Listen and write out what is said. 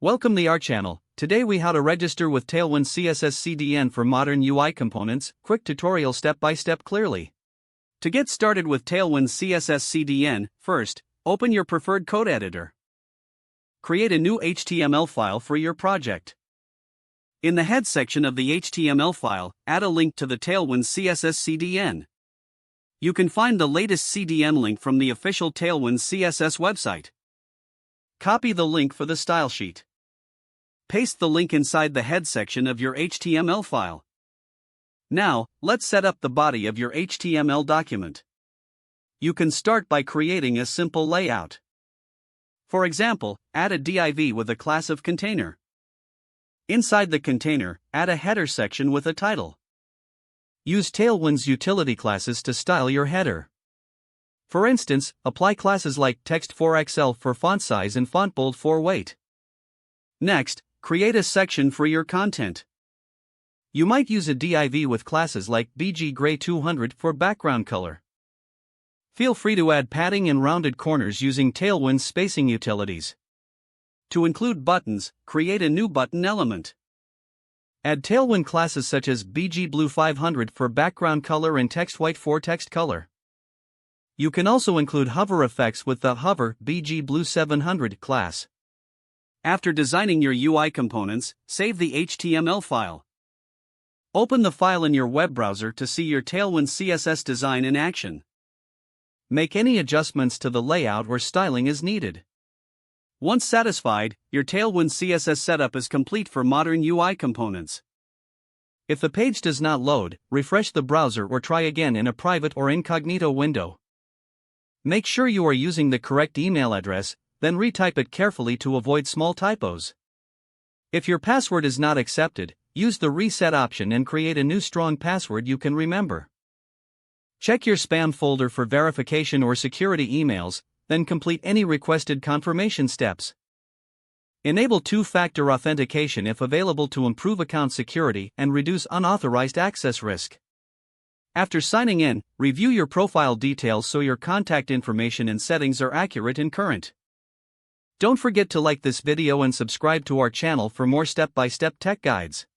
Welcome to our channel. Today we how to register with Tailwind CSS CDN for modern UI components. Quick tutorial step by step clearly. To get started with Tailwind CSS CDN, first, open your preferred code editor. Create a new HTML file for your project. In the head section of the HTML file, add a link to the Tailwind CSS CDN. You can find the latest CDN link from the official Tailwind CSS website. Copy the link for the style sheet. Paste the link inside the head section of your HTML file. Now, let's set up the body of your HTML document. You can start by creating a simple layout. For example, add a div with a class of container. Inside the container, add a header section with a title. Use Tailwind's utility classes to style your header. For instance, apply classes like text4xl for font size and font bold for weight. Next, create a section for your content. You might use a div with classes like bggray200 for background color. Feel free to add padding and rounded corners using Tailwind's spacing utilities. To include buttons, create a new button element. Add Tailwind classes such as bgblue500 for background color and textwhite for text color. You can also include hover effects with the hover bgblue700 class. After designing your UI components, save the HTML file. Open the file in your web browser to see your Tailwind CSS design in action. Make any adjustments to the layout or styling as needed. Once satisfied, your Tailwind CSS setup is complete for modern UI components. If the page does not load, refresh the browser or try again in a private or incognito window. Make sure you are using the correct email address, then retype it carefully to avoid small typos. If your password is not accepted, use the reset option and create a new strong password you can remember. Check your spam folder for verification or security emails, then complete any requested confirmation steps. Enable two-factor authentication if available to improve account security and reduce unauthorized access risk. After signing in, review your profile details so your contact information and settings are accurate and current. Don't forget to like this video and subscribe to our channel for more step-by-step tech guides.